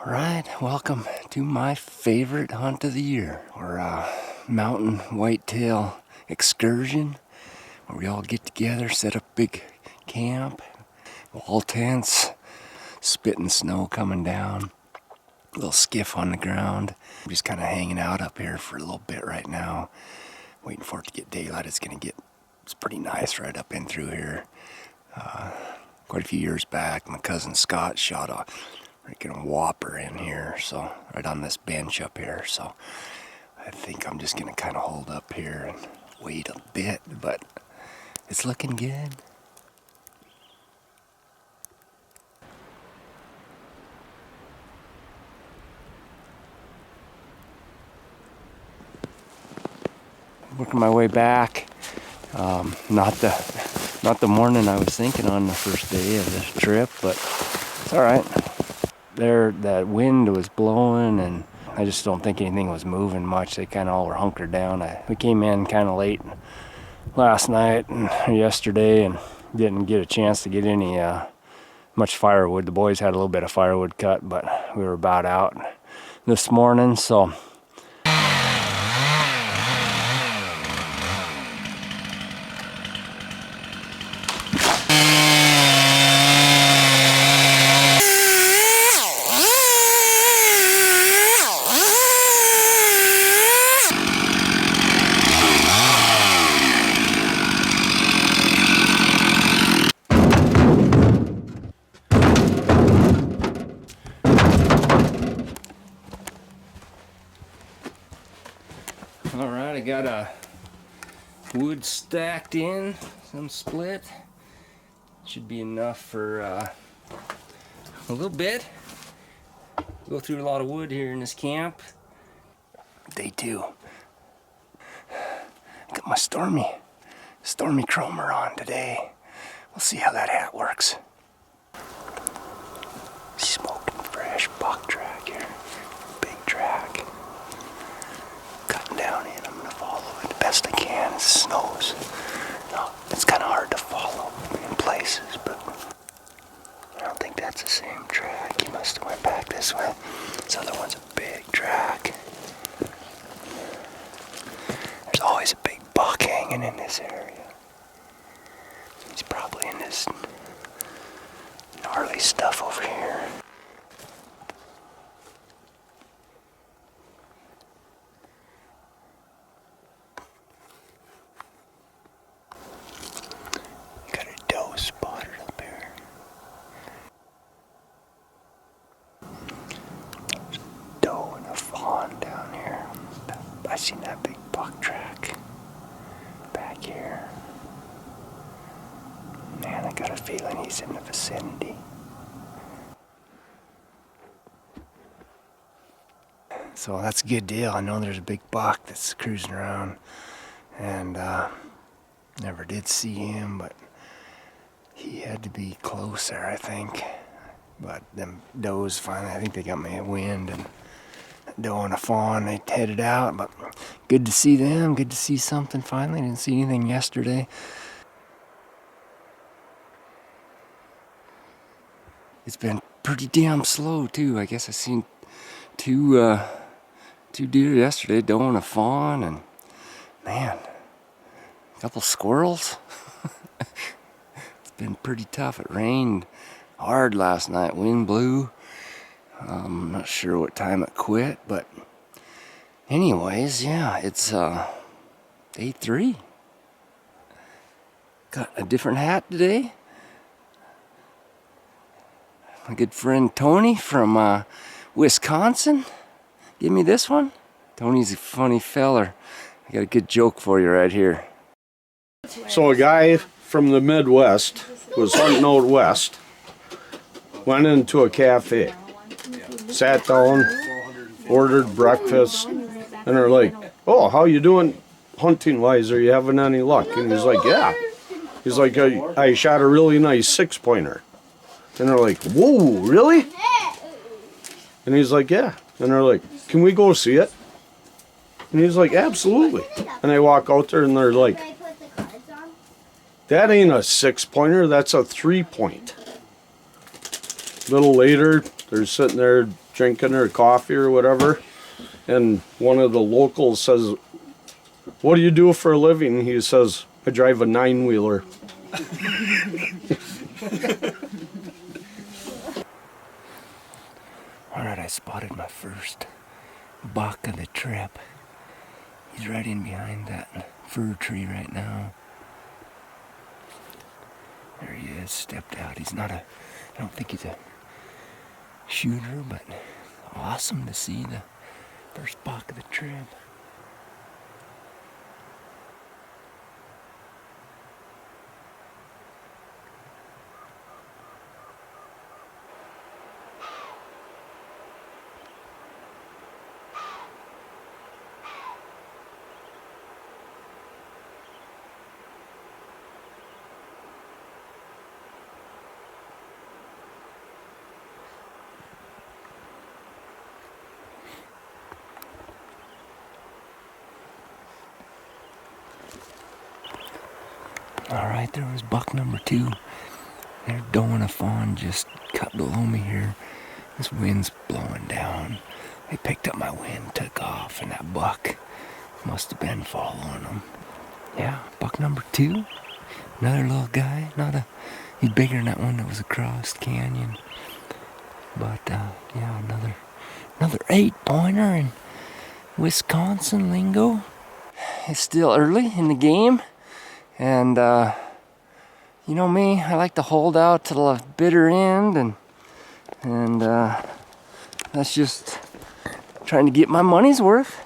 Alright, welcome to my favorite hunt of the year, or mountain whitetail excursion, where we all get together, set up big camp, wall tents, spitting snow coming down, a little skiff on the ground. I'm just kind of hanging out up here for a little bit right now, waiting for it to get daylight. It's pretty nice right up in through here. Quite a few years back, my cousin Scott shot a freaking whopper in here, so right on this bench up here. So I think I'm just gonna kind of hold up here and wait a bit, but it's looking good. Working my way back. Not the morning I was thinking on the first day of this trip, but it's all right. That wind was blowing, and I just don't think anything was moving much. They kind of all were hunkered down. We came in kind of late last night and yesterday, and didn't get a chance to get any much firewood. The boys had a little bit of firewood cut, but we were about out this morning, so. Alright, I got a wood stacked in, some split. Should be enough for a little bit. Go through a lot of wood here in this camp. Day 2. I got my stormy chromer on today. We'll see how that hat works. Smoking fresh buck track here. Big track. Cutting down in. I'm gonna follow it the best I can. It snows. No, it's kind of hard to follow in places, but I don't think that's the same track. He must have went back this way. This other one's a big track. There's always a big buck hanging in this area. He's probably in this gnarly stuff over here. Got a doe spotted up here. There's a doe and a fawn down here. I seen that big buck track back here. Man, I got a feeling he's in the vicinity. So that's a good deal. I know there's a big buck that's cruising around, and never did see him, but he had to be closer, I think. But them does finally, I think they got me a wind, and a doe and a fawn, they headed out. But good to see them, good to see something finally. Didn't see anything yesterday. It's been pretty damn slow too. I guess I seen two deer yesterday, a doe and a fawn, and man, a couple squirrels. It's been pretty tough. It rained hard last night. Wind blew. I'm not sure what time it quit, but anyways, yeah, it's day 3. Got a different hat today. My good friend Tony from Wisconsin gave me this one. Tony's a funny feller. I got a good joke for you right here. So a guy from the Midwest was hunting out west, went into a cafe, sat down, ordered breakfast, and they're like, "Oh, how you doing hunting wise? Are you having any luck?" And he's like, "Yeah." He's like, I shot a really nice 6-pointer. And they're like, "Whoa, really?" And he's like, "Yeah." And they're like, "Can we go see it?" And he's like, "Absolutely." And I walk out there and they're like, "That ain't a 6-pointer, that's a 3-point. A little later, They're sitting there drinking their coffee or whatever, and one of the locals says, "What do you do for a living?" He says, "I drive a 9-wheeler." Alright, I spotted my first buck of the trip. He's right in behind that fir tree right now. There he is, stepped out. He's not a, I don't think he's a shooter, but awesome to see the first buck of the trip. Alright, there was buck number 2. They're doing a fawn just cut below me here. This wind's blowing down. They picked up my wind, took off, and that buck must have been following them. Yeah, buck number 2. Another little guy. He's bigger than that one that was across the canyon. But yeah, another 8-pointer in Wisconsin lingo. It's still early in the game. And you know me, I like to hold out to the bitter end, and that's just trying to get my money's worth.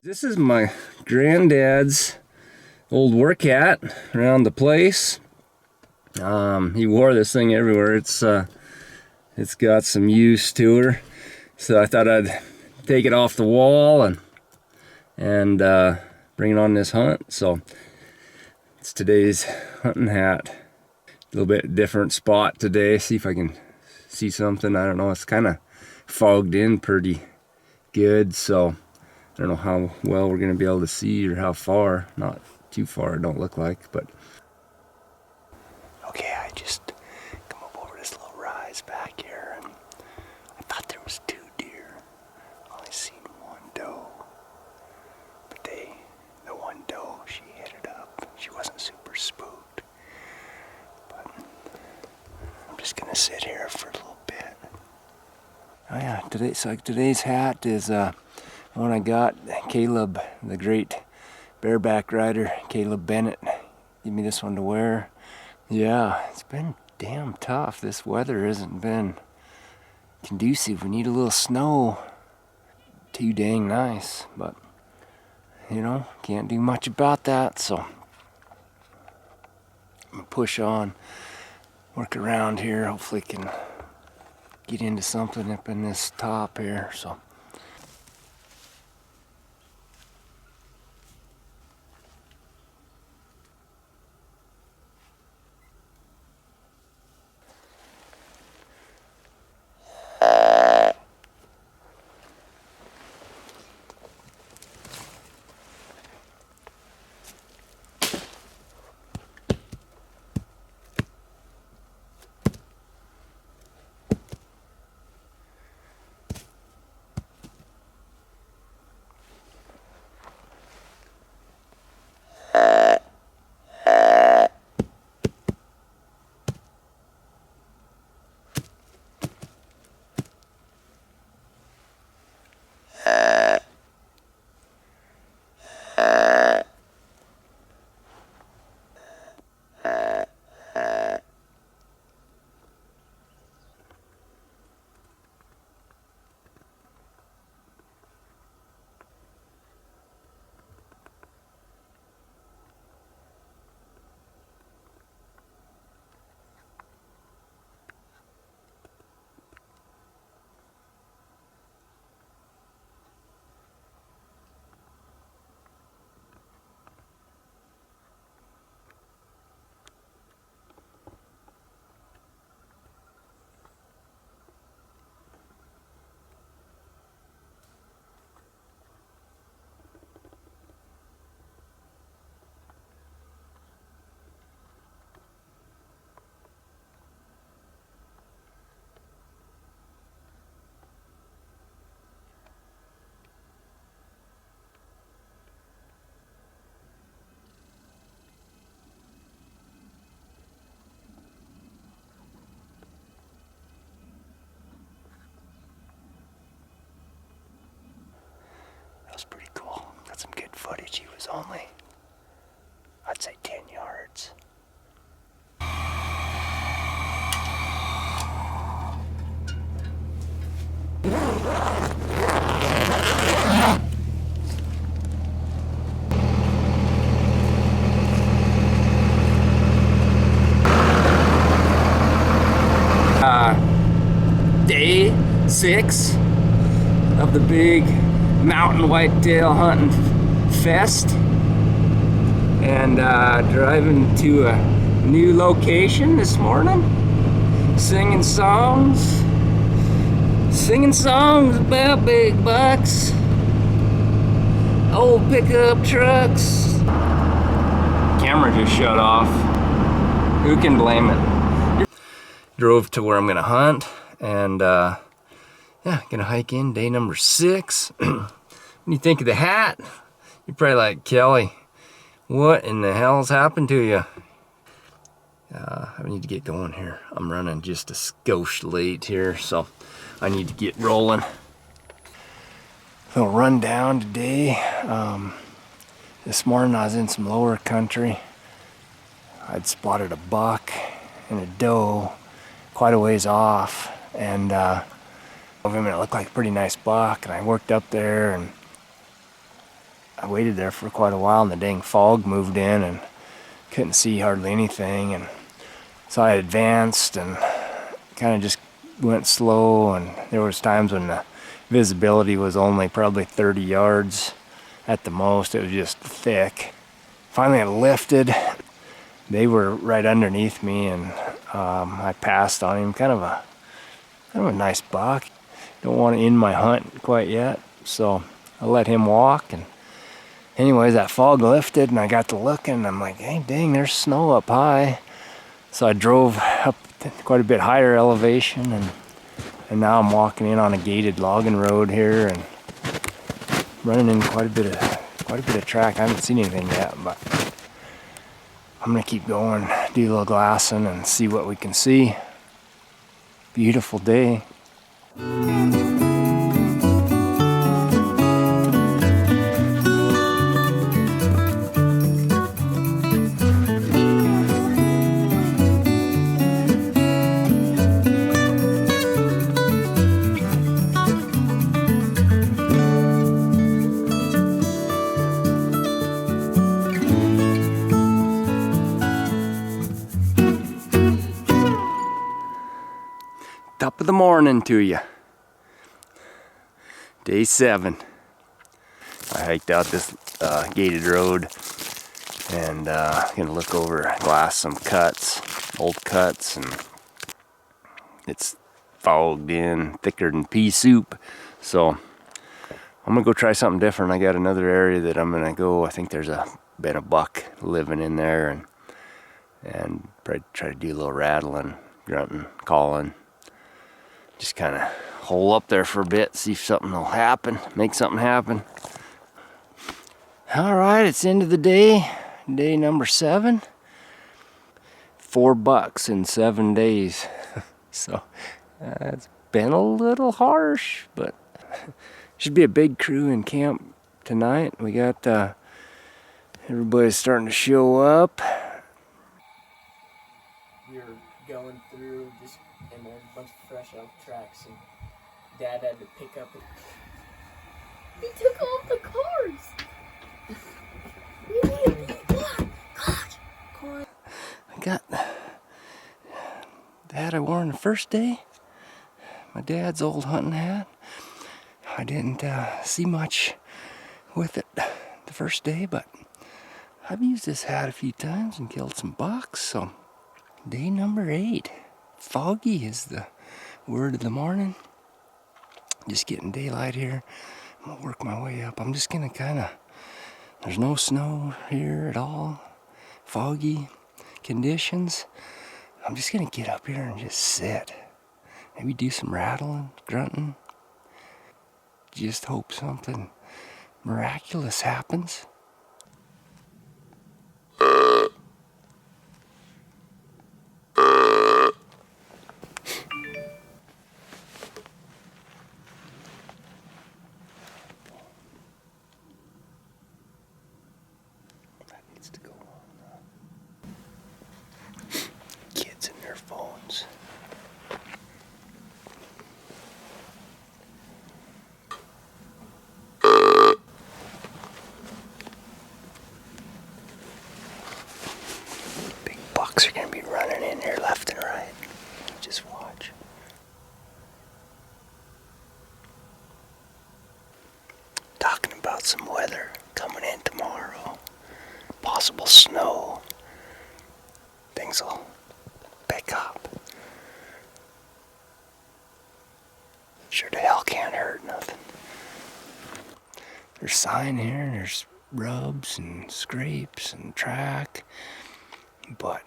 This is my granddad's old work hat around the place. He wore this thing everywhere. It's got some use to her, so I thought I'd take it off the wall and bring it on this hunt. So it's today's hunting hat. A little bit different spot today. See if I can see something. I don't know. It's kind of fogged in pretty good, so I don't know how well we're going to be able to see or how far. Not too far, it don't look like, but okay, I just come up over this little rise back here, and I thought there was 2 deer. Only seen 1 doe, but the 1 doe, she hit it up. She wasn't super spooked, but I'm just gonna sit here for a little bit. Oh yeah, today's hat is one I got. Caleb, the great bareback rider, Caleb Bennett, gave me this one to wear. Yeah, it's been damn tough. This weather hasn't been conducive. We need a little snow. Too dang nice, but you know, can't do much about that, so I'm gonna push on, work around here, hopefully can get into something up in this top here. So footage, he was only, I'd say 10 yards. 6 of the big mountain whitetail hunting fest, and driving to a new location this morning, singing songs about big bucks, old pickup trucks. Camera just shut off. Who can blame it? Drove to where I'm gonna hunt, and yeah, gonna hike in day number 6. When you think of the hat, you're probably like, Kelly, what in the hell's happened to you? I need to get going here. I'm running just a skosh late here, so I need to get rolling. Little rundown today. This morning I was in some lower country. I'd spotted a buck and a doe quite a ways off, and it looked like a pretty nice buck, and I worked up there and I waited there for quite a while, and the dang fog moved in and couldn't see hardly anything, and so I advanced and kind of just went slow, and there was times when the visibility was only probably 30 yards at the most. It was just thick. Finally I lifted. They were right underneath me, and I passed on him. Kind of a nice buck. Don't want to end my hunt quite yet, so I let him walk. And anyways, that fog lifted and I got to looking, and I'm like, hey, dang, there's snow up high. So I drove up quite a bit higher elevation, and now I'm walking in on a gated logging road here and running in quite a bit of track. I haven't seen anything yet, but I'm gonna keep going, do a little glassing and see what we can see. Beautiful day. Top of the morning to you. Day 7. I hiked out this gated road, and gonna look over, glass some cuts, old cuts, and it's fogged in thicker than pea soup. So I'm gonna go try something different. I got another area that I'm gonna go. I think there's been a buck living in there, and probably try to do a little rattling, grunting, calling. Just kind of hole up there for a bit, see if something will happen, make something happen. All right, it's end of the day, day number 7. 4 bucks in 7 days. So it's been a little harsh, but should be a big crew in camp tonight. We got everybody's starting to show up. We were going through just, and there's a bunch of fresh elk tracks, and Dad had to pick up it. He took off the cars. I got the hat I wore on the first day, my dad's old hunting hat. I didn't see much with it the first day, but I've used this hat a few times and killed some bucks. So day number 8. Foggy is the word of the morning. Just getting daylight here. I'm gonna work my way up. I'm just gonna there's no snow here at all. Foggy conditions. I'm just gonna get up here and just sit. Maybe do some rattling, grunting. Just hope something miraculous happens. got some weather coming in tomorrow. Possible snow. Things will pick up. Sure to hell can't hurt nothing. There's sign here, and there's rubs and scrapes and track. But,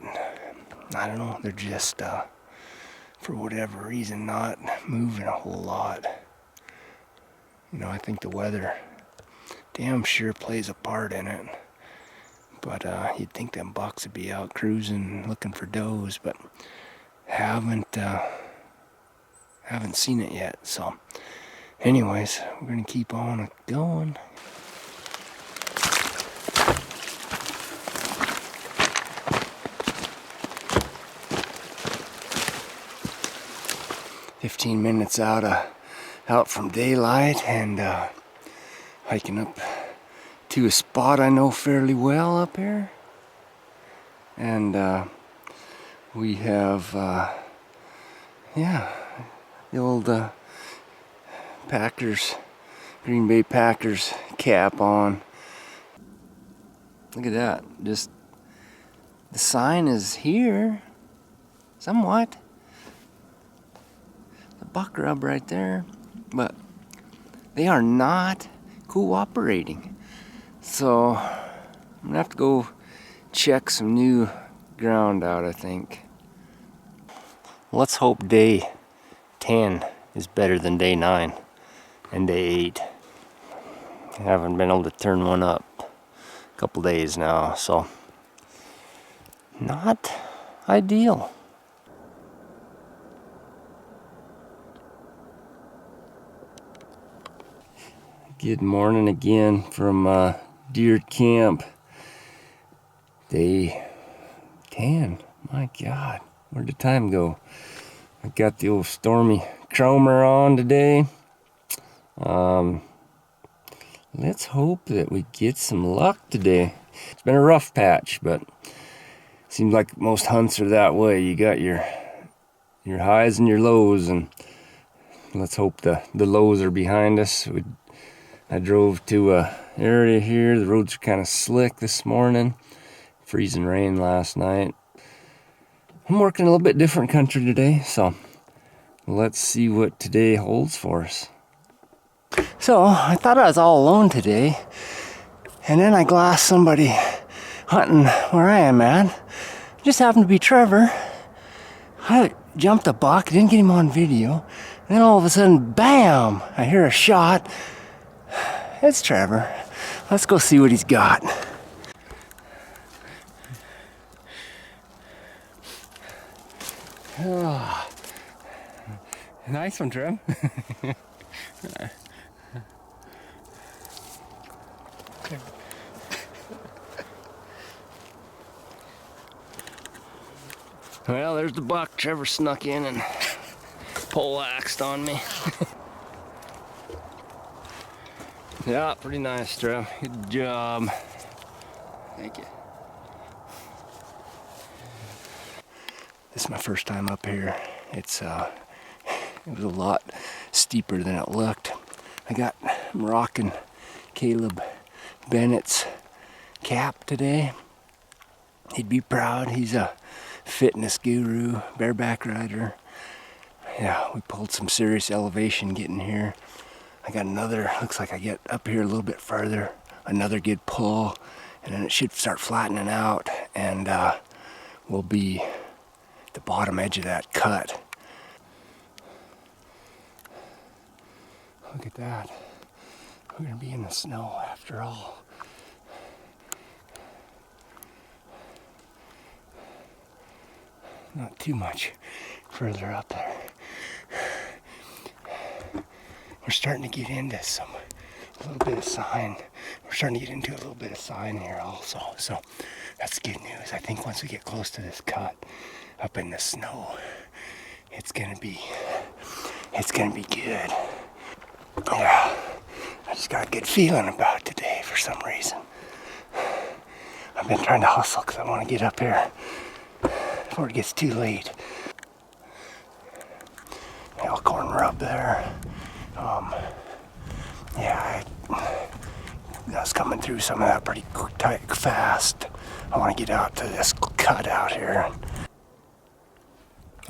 I don't know, they're just, for whatever reason, not moving a whole lot. You know, I think the weather damn sure plays a part in it. But you'd think them bucks would be out cruising, looking for does, but haven't seen it yet. So, anyways, we're gonna keep on going. "15 minutes out from daylight, and hiking up to a spot I know fairly well up here. And we have, the old Packers, Green Bay Packers cap on. Look at that, just, the sign is here, somewhat. The buck rub right there, but they are not cooperating. So I'm gonna have to go check some new ground out, I think. Let's hope day 10 is better than day 9 and day 8. I haven't been able to turn one up a couple days now, so not ideal. Good morning again from deer camp. Day 10. My God, where'd the time go? I got the old Stormy Cromer on today. Let's hope that we get some luck today. It's been a rough patch, but seems like most hunts are that way. You got your highs and your lows, and let's hope the lows are behind us. I drove to a area here. The roads are kind of slick this morning. Freezing rain last night. I'm working a little bit different country today, so let's see what today holds for us. So I thought I was all alone today, and then I glassed somebody hunting where I am at. It just happened to be Trevor. I jumped a buck, didn't get him on video, and then all of a sudden, bam! I hear a shot. It's Trevor. Let's go see what he's got. Oh, nice one, Trev. Well, there's the buck. Trevor snuck in and pole-axed on me. Yeah, pretty nice, Trev. Good job. Thank you. This is my first time up here. It was a lot steeper than it looked. I'm rocking Caleb Bennett's cap today. He'd be proud. He's a fitness guru, bareback rider. Yeah, we pulled some serious elevation getting here. I got another, looks like I get up here a little bit further, another good pull, and then it should start flattening out, and we'll be at the bottom edge of that cut. Look at that. We're gonna be in the snow after all. Not too much further up there. We're starting to get into a little bit of sign. We're starting to get into a little bit of sign here also. So that's good news. I think once we get close to this cut up in the snow, it's gonna be good. Yeah, I just got a good feeling about today for some reason. I've been trying to hustle because I want to get up here before it gets too late. Elkhorn rub there. Yeah, was coming through some of that pretty tight, fast. I want to get out to this cut out here.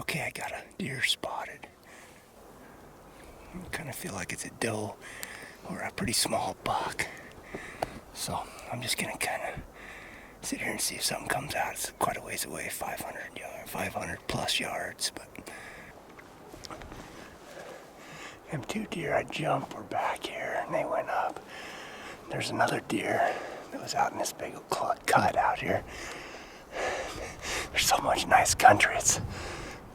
Okay, I got a deer spotted. I kind of feel like it's a doe or a pretty small buck. So I'm just gonna kind of sit here and see if something comes out. It's quite a ways away, 500 plus yards, but them two deer I jumped were back here and they went up. There's another deer that was out in this big cut out here. There's so much nice country, it's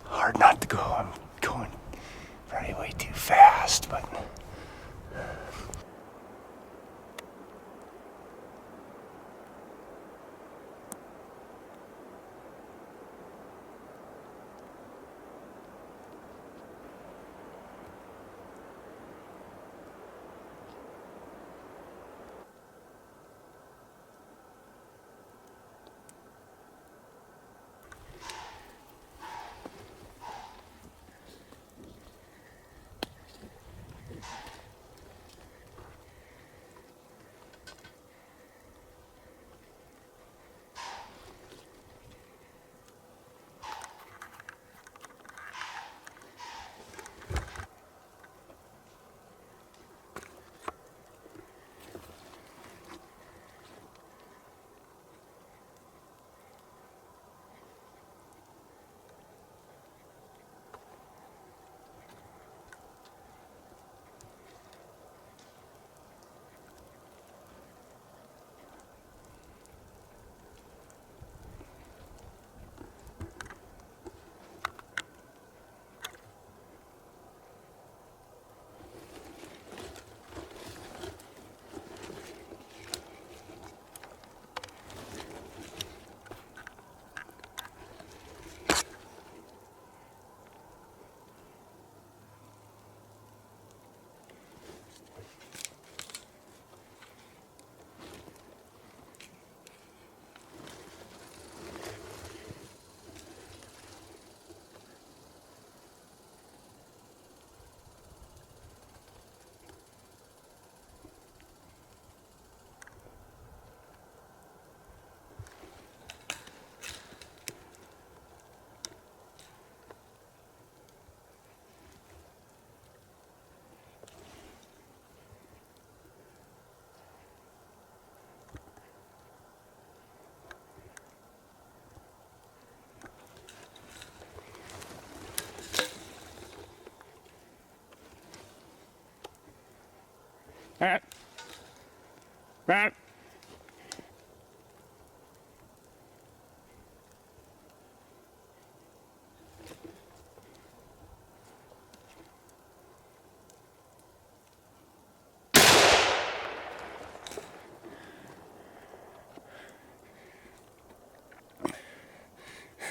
hard not to go. I'm going probably way too fast, but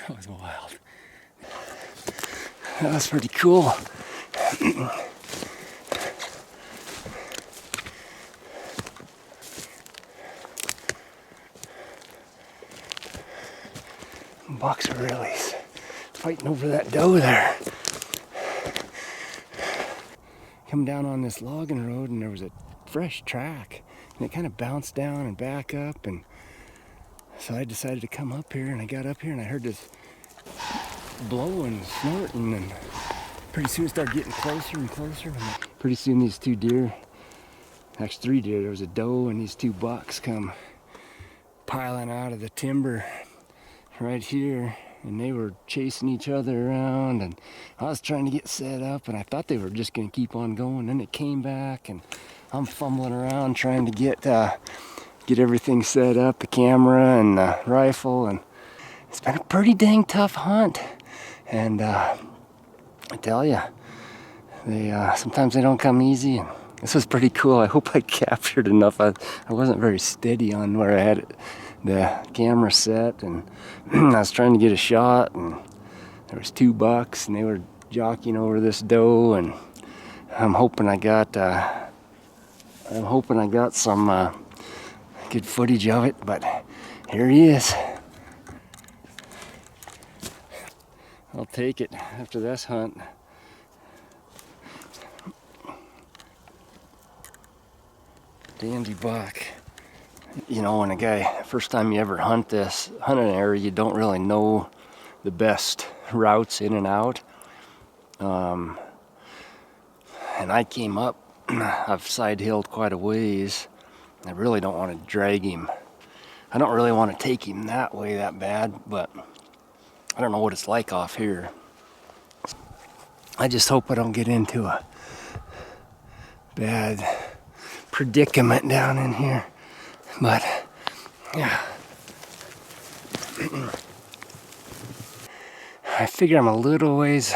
that was wild. That was pretty cool. Bucks are really fighting over that doe there. Come down on this logging road and there was a fresh track and it kind of bounced down and back up, and so I decided to come up here, and I got up here and I heard this blowing, snorting, and pretty soon it started getting closer and closer, and pretty soon these two deer, actually three deer, there was a doe and these two bucks come piling out of the timber right here, and they were chasing each other around, and I was trying to get set up and I thought they were just gonna keep on going. Then it came back and I'm fumbling around trying to get everything set up, the camera and the rifle, and it's been a pretty dang tough hunt. And I tell you, they sometimes they don't come easy, and this was pretty cool. I hope I captured enough. I wasn't very steady on where I had the camera set, and I was trying to get a shot, and there was two bucks and they were jockeying over this doe, and I'm hoping I got some good footage of it, but here he is. I'll take it after this hunt. Dandy buck. You know, when a guy, first time you ever hunt an area, you don't really know the best routes in and out. And I came up, I've side-hilled quite a ways. I really don't want to drag him. I don't really want to take him that way that bad, but I don't know what it's like off here. I just hope I don't get into a bad predicament down in here. But, yeah. I figure I'm a little ways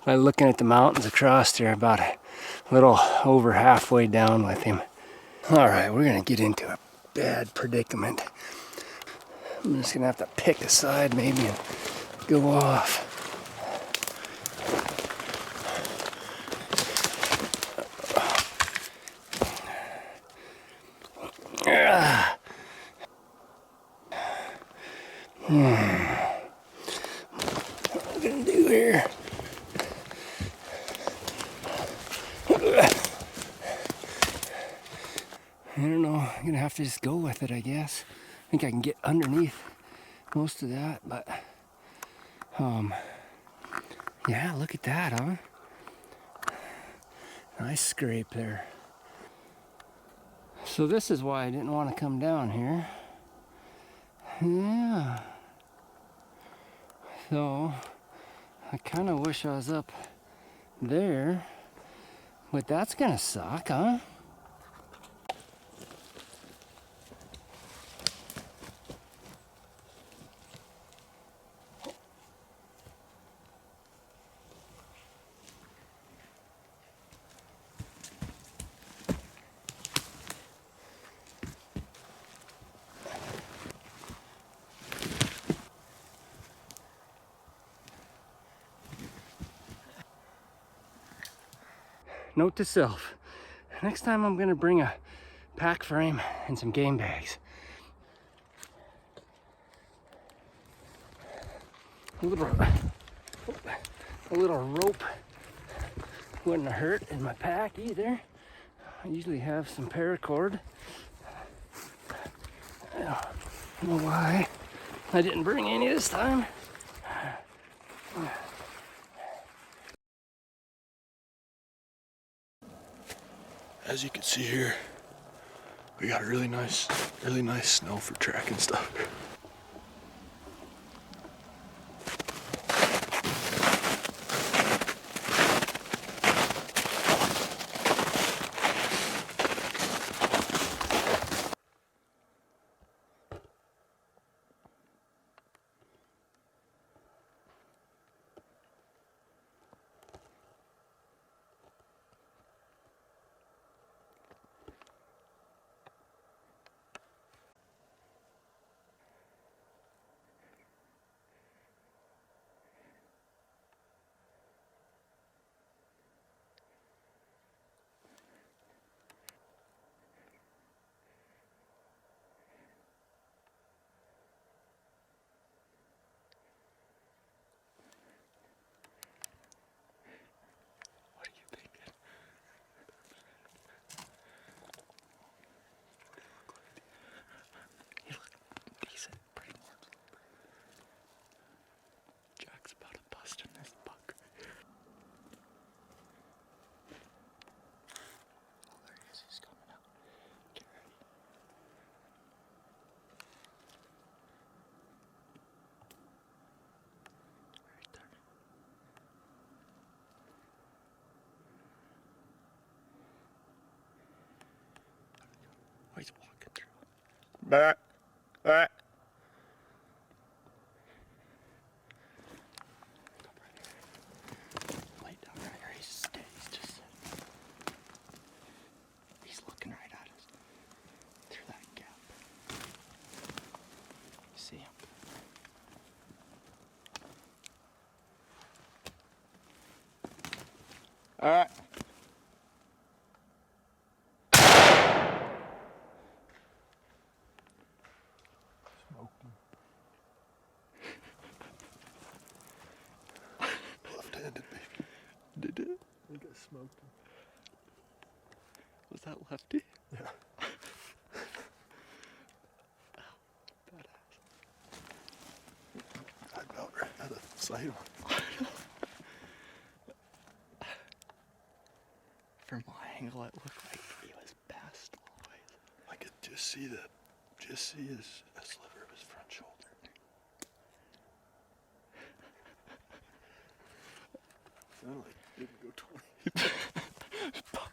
by looking at the mountains across there, about a little over halfway down with him. All right, we're gonna get into a bad predicament. I'm just gonna have to pick a side maybe and go off. What am I gonna do here? I don't know, I'm gonna have to just go with it, I guess. I think I can get underneath most of that, but yeah, look at that, huh? Nice scrape there. So this is why I didn't want to come down here. Yeah. So I kind of wish I was up there, but that's gonna suck, huh? Note to self, next time I'm gonna bring a pack frame and some game bags. A little rope wouldn't hurt in my pack either. I usually have some paracord. I don't know why I didn't bring any this time. As you can see here, we got really nice snow for tracking stuff. What do you think? You look decent, pretty warm. Jack's about to bust in this buck. Oh, there he is. He's coming out. Get ready. Right there. Oh, he's walking through. Back. Back. Come right here. Lay down right here. He's steady. He's just sitting. He's looking right at us. Through that gap. You see him? All right. Smoked him. Left-handed, baby. Did it? I think I smoked him. Was that lefty? Yeah. sight on him. From my angle, it looked like he was past all the way. I could just see a sliver of his front shoulder. Sounded like it didn't go 20.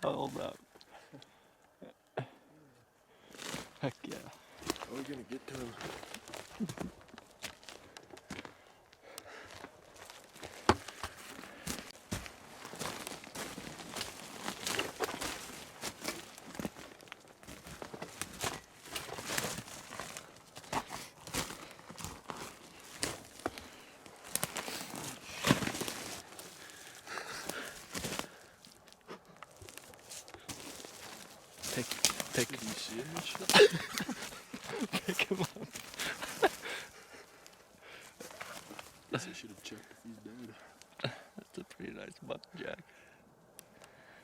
Piled up. Heck yeah. How are we gonna get to him? Pick Did you see him and shit? him up. Guess I should have checked if he's dead. That's a pretty nice buck, Jack.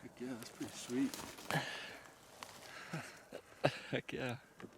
Heck yeah, that's pretty sweet. Heck yeah. Put